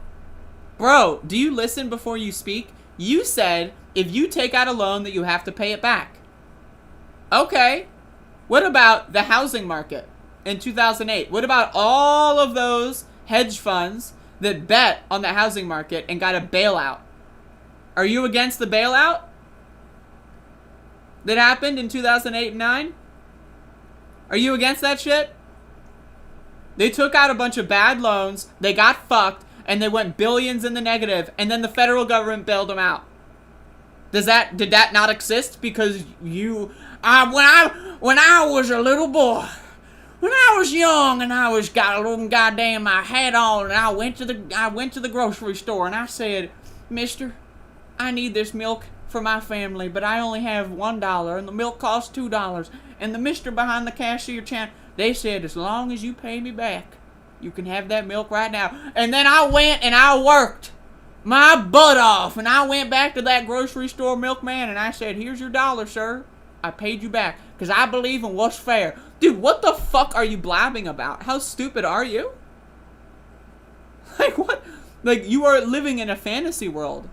Bro, do you listen before you speak? You said if you take out a loan that you have to pay it back. Okay. What about the housing market? In 2008, what about all of those hedge funds that bet on the housing market and got a bailout? Are you against the bailout that happened in 2008 and 9? Are you against that shit? They took out a bunch of bad loans, they got fucked, and they went billions in the negative, and then the federal government bailed them out. Did that not exist because you... when I was a little boy... When I was young and I was got a little goddamn my hat on and I went to the grocery store and I said, "Mister, I need this milk for my family, but I only have $1 and the milk costs $2." And the mister behind the cashier they said, "As long as you pay me back, you can have that milk right now." And then I went and I worked my butt off and I went back to that grocery store milkman and I said, "Here's your $1, sir. I paid you back because I believe in what's fair." Dude, what the fuck are you blabbing about? How stupid are you? Like, what? Like, you are living in a fantasy world.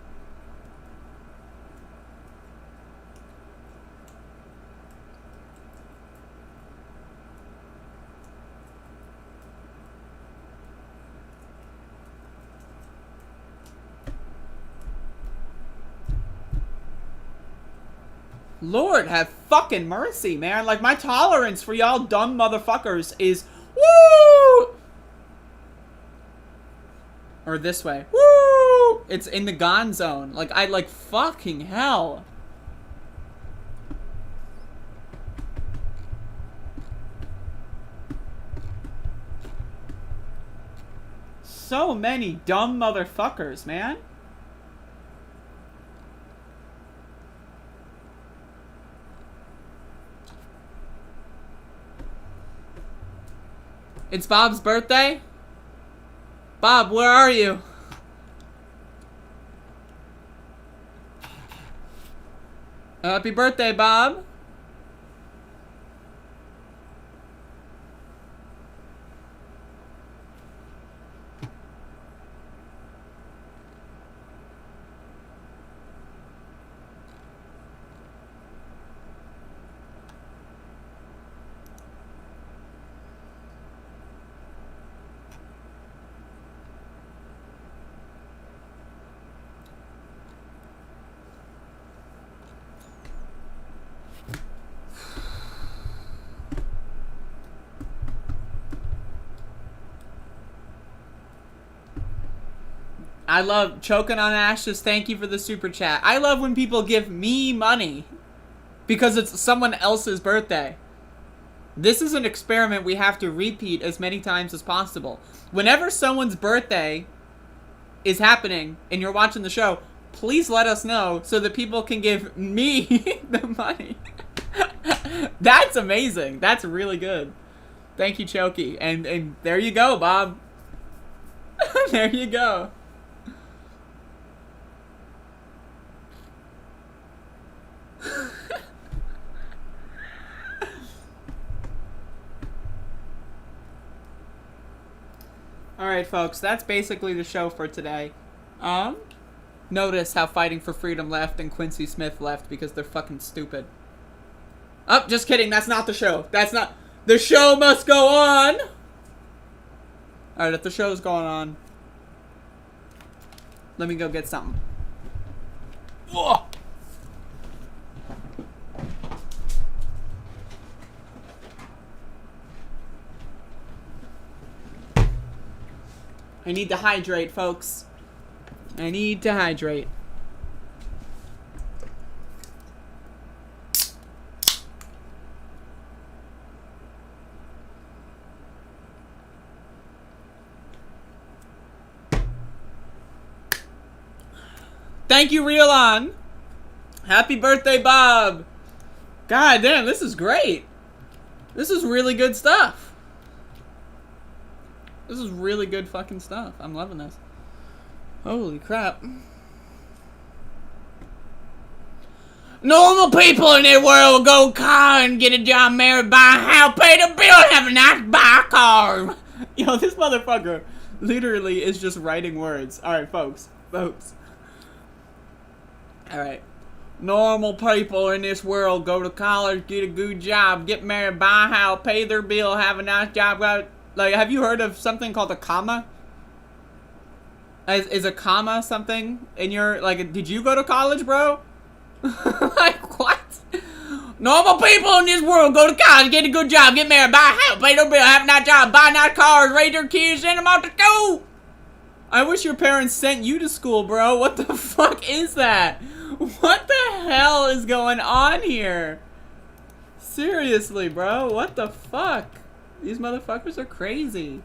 Lord have fucking mercy, man. Like, my tolerance for y'all dumb motherfuckers is woo! Or this way. Woo! It's in the gone zone. Like, fucking hell. So many dumb motherfuckers, man. It's Bob's birthday? Bob, where are you? Happy birthday, Bob. I love Choking on Ashes. Thank you for the super chat. I love when people give me money because it's someone else's birthday. This is an experiment we have to repeat as many times as possible. Whenever someone's birthday is happening and you're watching the show, please let us know so that people can give me the money. That's amazing. That's really good. Thank you, Choki. And there you go, Bob. There you go. Alright, folks, that's basically the show for today. Notice how Fighting for Freedom left and Quincy Smith left because they're fucking stupid. Oh, just kidding, that's not the show. That's not... The show must go on! Alright, if the show's going on, let me go get something. Ugh. I need to hydrate, folks. I need to hydrate. Thank you, Rielon. Happy birthday, Bob. God damn, this is great. This is really good stuff. This is really good fucking stuff. I'm loving this. Holy crap. Normal people in the world go car and get a job, married, buy a house, pay the bill, and have a nice buy car. Yo, this motherfucker literally is just writing words. Alright, folks. Alright. Normal people in this world go to college, get a good job, get married, buy a house, pay their bill, have a nice job. Like, have you heard of something called a comma? Is a comma something in your, like, did you go to college, bro? Like, what? Normal people in this world go to college, get a good job, get married, buy a house, pay their bill, have a nice job, buy nice cars, raise their kids, send them off to school. I wish your parents sent you to school, bro. What the fuck is that? What the hell is going on here? Seriously, bro. What the fuck? These motherfuckers are crazy.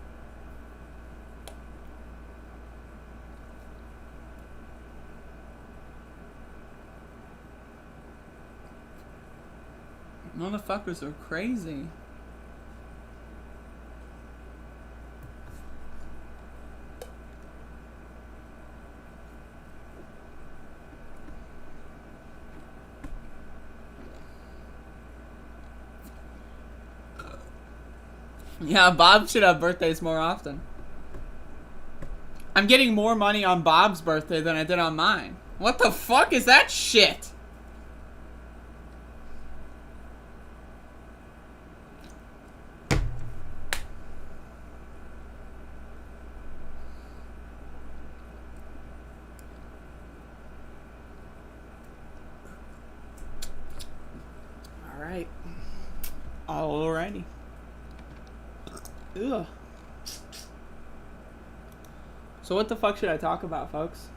Motherfuckers are crazy. Yeah, Bob should have birthdays more often. I'm getting more money on Bob's birthday than I did on mine. What the fuck is that shit? Alright. Alrighty. Ugh. So what the fuck should I talk about, folks?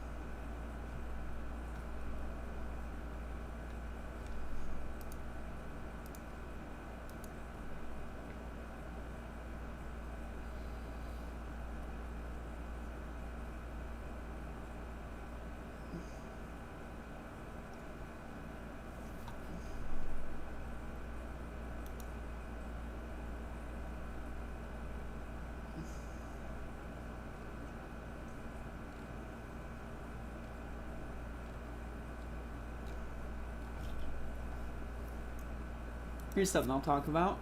Here's something I'll talk about.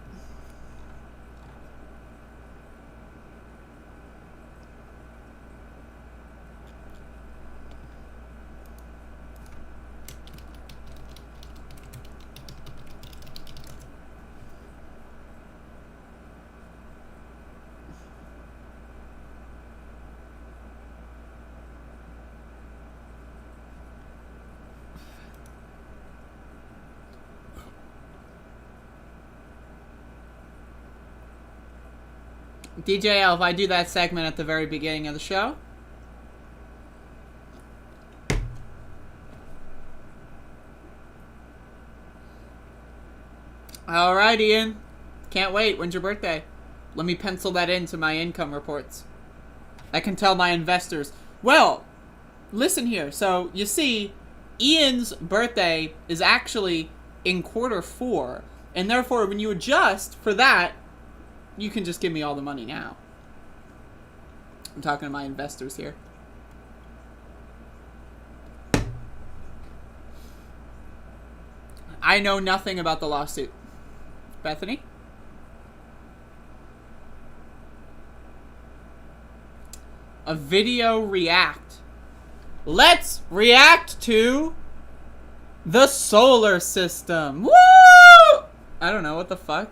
DJL, if I do that segment at the very beginning of the show. Alright, Ian. Can't wait. When's your birthday? Let me pencil that into my income reports. I can tell my investors. Well, listen here. So, you see, Ian's birthday is actually in Q4. And therefore, when you adjust for that, You can just give me all the money now. I'm talking to my investors here. I know nothing about the lawsuit. Bethany? A video react. Let's react to the solar system. Woo! I don't know, what the fuck?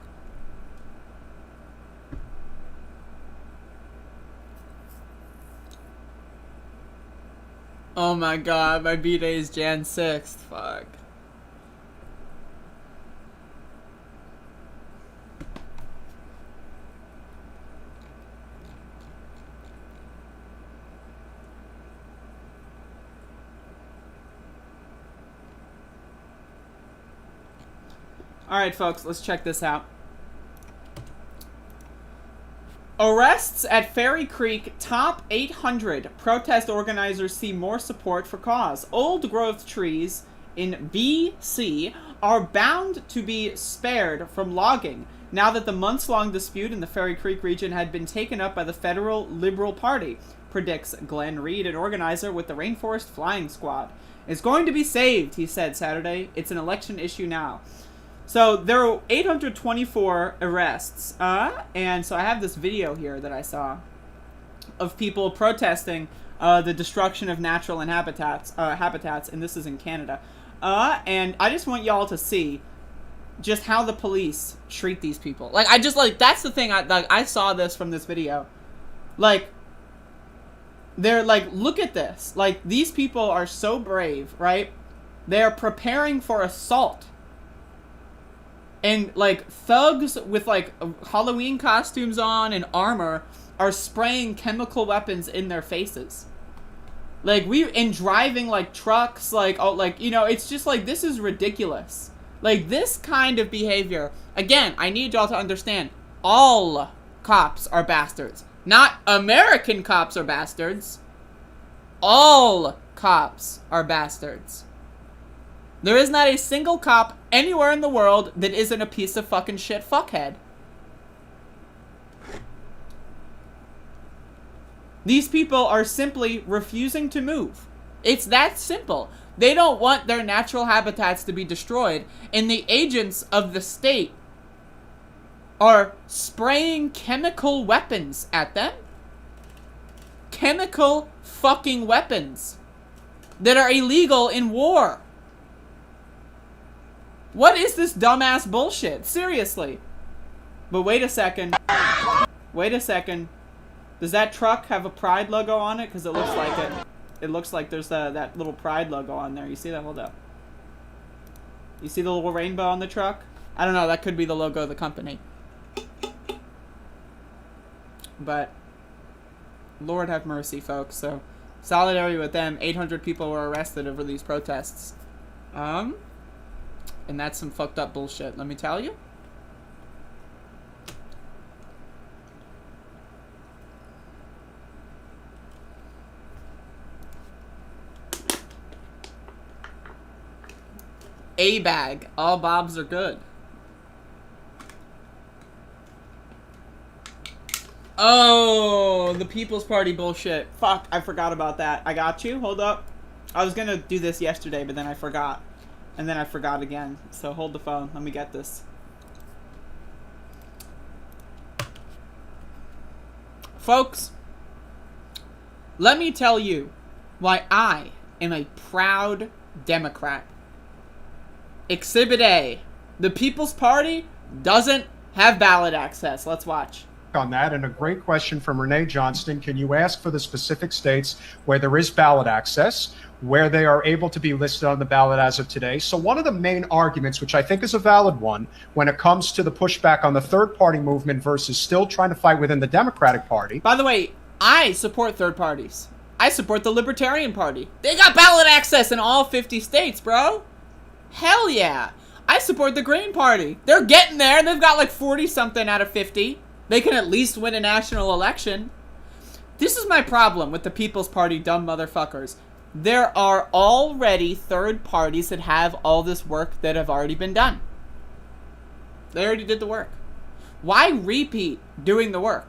Oh my god, my B-Day is Jan 6th. Fuck. Alright, folks, let's check this out. Arrests at Ferry Creek top 800. Protest organizers see more support for cause. Old growth trees in BC are bound to be spared from logging now that the months-long dispute in the Ferry Creek region had been taken up by the federal Liberal Party, predicts Glenn Reed, an organizer with the Rainforest Flying Squad. It's going to be saved, he said Saturday. It's an election issue now. So there are 824 arrests, and so I have this video here that I saw of people protesting the destruction of natural and habitats, and this is in Canada. And I just want y'all to see just how the police treat these people. Like, that's the thing. I saw this from this video. Like, they're like, look at this. Like, these people are so brave, right? They're preparing for assault. And, like, thugs with, like, Halloween costumes on and armor are spraying chemical weapons in their faces. Like, and driving, like, trucks, like, oh, like, you know, it's just, like, this is ridiculous. Like, this kind of behavior, again, I need y'all to understand, all cops are bastards. Not American cops are bastards. All cops are bastards. There is not a single cop anywhere in the world that isn't a piece of fucking shit fuckhead. These people are simply refusing to move. It's that simple. They don't want their natural habitats to be destroyed, and the agents of the state are spraying chemical weapons at them. Chemical fucking weapons that are illegal in war. What is this dumbass bullshit? Seriously. But wait a second. Wait a second. Does that truck have a Pride logo on it? Because it looks like it. It looks like there's that little Pride logo on there. You see that? Hold up. You see the little rainbow on the truck? I don't know. That could be the logo of the company. But Lord have mercy, folks. So solidarity with them. 800 people were arrested over these protests. And that's some fucked up bullshit, let me tell you. A-bag. All bobs are good. Oh, the People's Party bullshit. Fuck, I forgot about that. I got you. Hold up. I was gonna do this yesterday, but then I forgot. And then I forgot again. So hold the phone. Let me get this. Folks, let me tell you why I am a proud Democrat. Exhibit A. The People's Party doesn't have ballot access. Let's watch. On that, and a great question from Renee Johnston. Can you ask for the specific states where there is ballot access, where they are able to be listed on the ballot as of today? So one of the main arguments, which I think is a valid one, when it comes to the pushback on the third party movement versus still trying to fight within the Democratic Party. By the way, I support third parties. I support the Libertarian Party. They got ballot access in all 50 states, bro. Hell yeah. I support the Green Party. They're getting there. They've got like 40 something out of 50. They can at least win a national election. This is my problem with the People's Party dumb motherfuckers. There are already third parties that have all this work that have already been done. They already did the work. Why repeat doing the work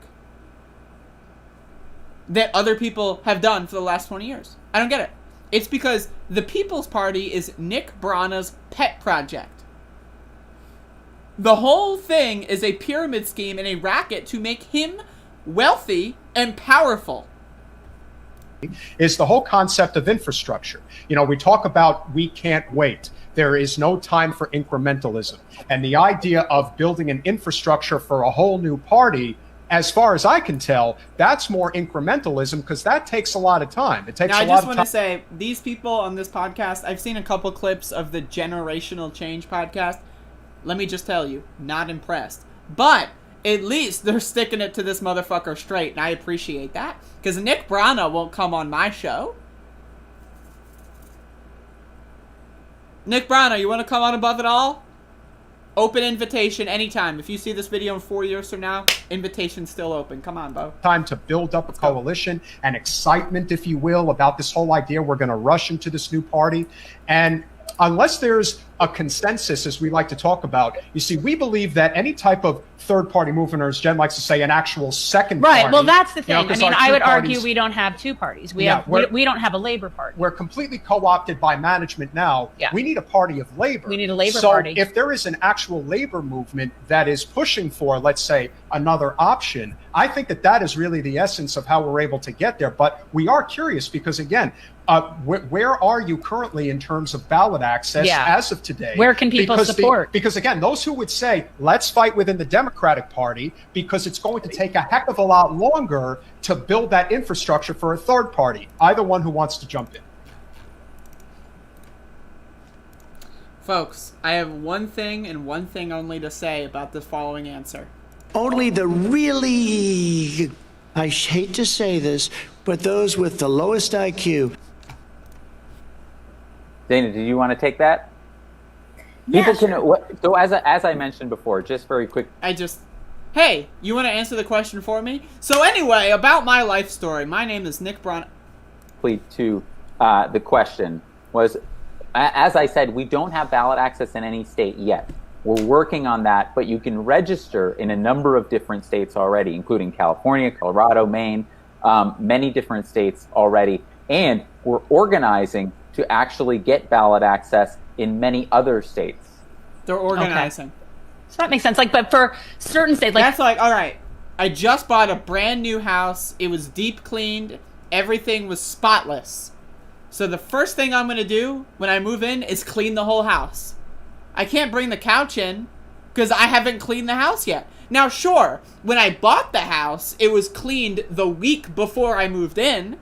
that other people have done for the last 20 years? I don't get it. It's because the People's Party is Nick Brana's pet project. The whole thing is a pyramid scheme and a racket to make him wealthy and powerful. Is the whole concept of infrastructure. You know, we talk about we can't wait. There is no time for incrementalism. And the idea of building an infrastructure for a whole new party, as far as I can tell, that's more incrementalism because that takes a lot of time. It takes now, a lot of time. I just want to say, these people on this podcast, I've seen a couple clips of the Generational Change podcast. Let me just tell you, not impressed. But at least they're sticking it to this motherfucker straight, and I appreciate that. Because Nick Brana won't come on my show. Nick Brana, you want to come on Above It All? Open invitation anytime. If you see this video in 4 years from now, invitation's still open. Come on, Bo. Time to build up a coalition and excitement, if you will, about this whole idea. We're going to rush into this new party. And unless there's a consensus, as we like to talk about, you see, we believe that any type of third-party movement, or as Jen likes to say, an actual second party. Right, well, that's the thing. You know, I mean, I would argue parties, we don't have two parties. We don't have a labor party. We're completely co-opted by management now. Yeah. We need a party of labor. We need a labor party. So if there is an actual labor movement that is pushing for, let's say, another option, I think that that is really the essence of how we're able to get there. But we are curious because, again, where are you currently in terms of ballot access as of today? Where can people support? Because, again, those who would say, let's fight within the Democratic Party because it's going to take a heck of a lot longer to build that infrastructure for a third party. Either one who wants to jump in. Folks, I have one thing and one thing only to say about the following answer. Only the really, I hate to say this, but those with the lowest IQ. Dana, did you want to take that? Yeah, So as I mentioned before, just very quick. Hey, you want to answer the question for me? So anyway, about my life story. My name is Nick Brana. To the question was, as I said, we don't have ballot access in any state yet. We're working on that, but you can register in a number of different states already, including California, Colorado, Maine, many different states already. And we're organizing to actually get ballot access in many other states. They're organizing. Okay. So that makes sense. But for certain states, that's all right. I just bought a brand new house. It was deep cleaned. Everything was spotless. So the first thing I'm going to do when I move in is clean the whole house. I can't bring the couch in because I haven't cleaned the house yet. Now, sure, when I bought the house, it was cleaned the week before I moved in.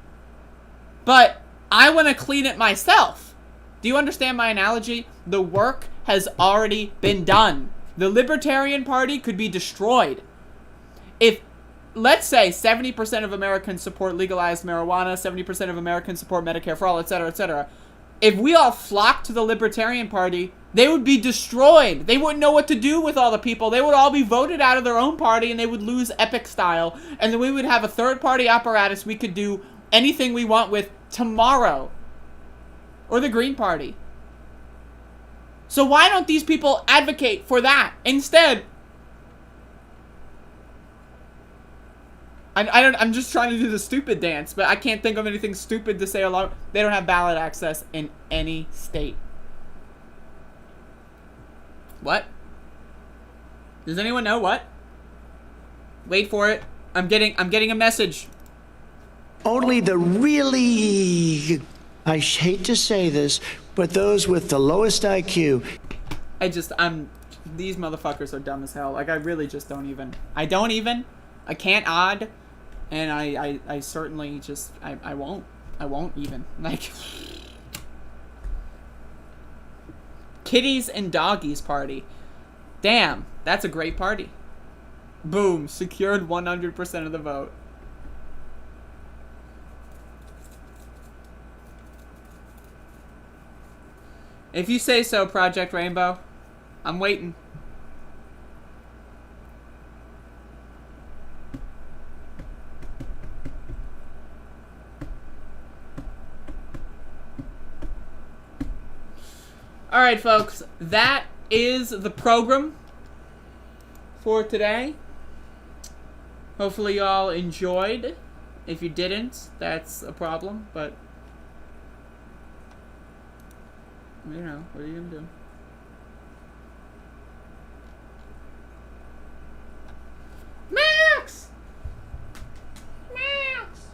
But I want to clean it myself. Do you understand my analogy? The work has already been done. The Libertarian Party could be destroyed. If, let's say, 70% of Americans support legalized marijuana, 70% of Americans support Medicare for all, etc., etc., if we all flocked to the Libertarian Party, they would be destroyed. They wouldn't know what to do with all the people. They would all be voted out of their own party, and they would lose epic style. And then we would have a third-party apparatus we could do anything we want with tomorrow. Or the Green Party. So why don't these people advocate for that instead? I'm just trying to do the stupid dance, but I can't think of anything stupid to say along. They don't have ballot access in any state. What? Does anyone know what? Wait for it. I'm getting a message. Only the really, I hate to say this, but those with the lowest IQ. These motherfuckers are dumb as hell. Like, I really just don't even. I can't odd. And I certainly just, I won't even. Like, Kitties and Doggies Party. Damn, that's a great party. Boom, secured 100% of the vote. If you say so, Project Rainbow. I'm waiting. Alright, folks. That is the program. for today. Hopefully y'all enjoyed. If you didn't, that's a problem, but you know, what are you gonna do? Max! Max!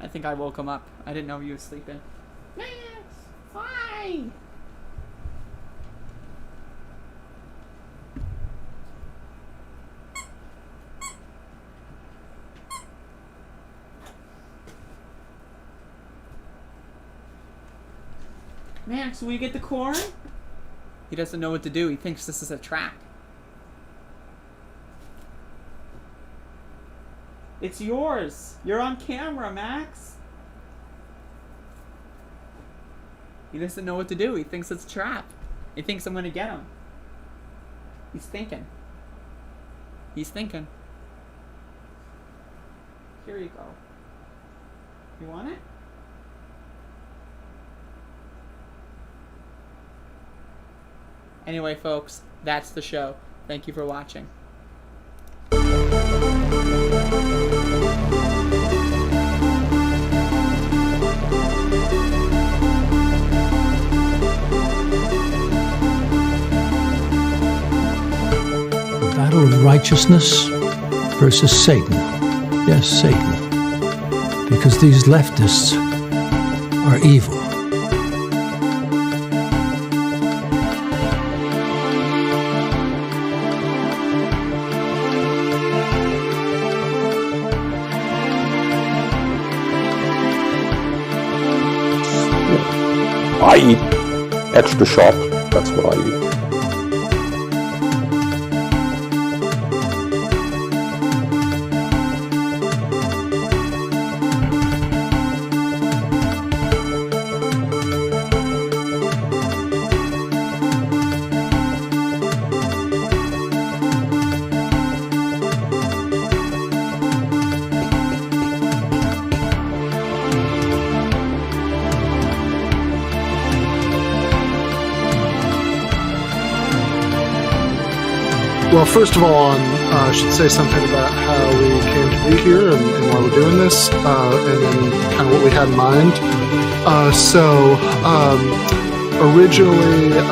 I think I woke him up. I didn't know he was sleeping. Max! Hi! Max, will you get the corn? He doesn't know what to do. He thinks this is a trap. It's yours. You're on camera, Max. He doesn't know what to do. He thinks it's a trap. He thinks I'm gonna get him. He's thinking. He's thinking. Here you go. You want it? Anyway, folks, that's the show. Thank you for watching. The battle of righteousness versus Satan. Yes, Satan. Because these leftists are evil. I eat extra sharp. That's what I eat. Well, first of all, I should say something about how we came to be here and why we're doing this, and then kind of what we had in mind. Originally, the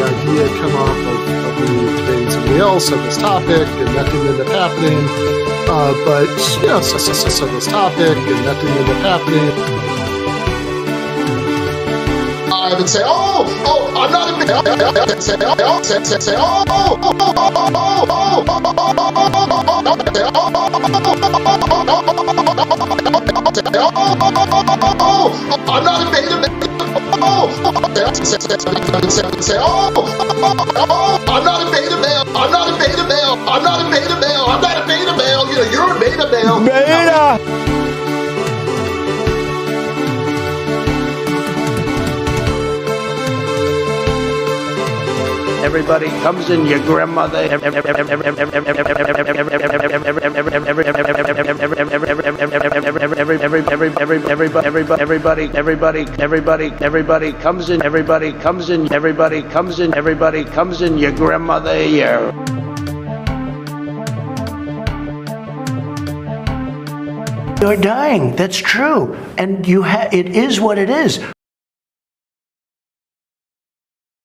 idea had come up of me debating somebody else on this topic, and that didn't end up happening. But, you know, so this topic, and that didn't end up happening. I would say, I'm not a man. I'm not a beta male. I'm not a beta male. I'm not a beta male. I'm not a beta male. I'm not a beta male. You know, you're a beta male. Beta. Everybody comes in, your grandmother. Everybody comes in. Everybody comes in. Everybody comes in. Everybody comes in, your grandmother here. You're dying. That's true, and it is what it is.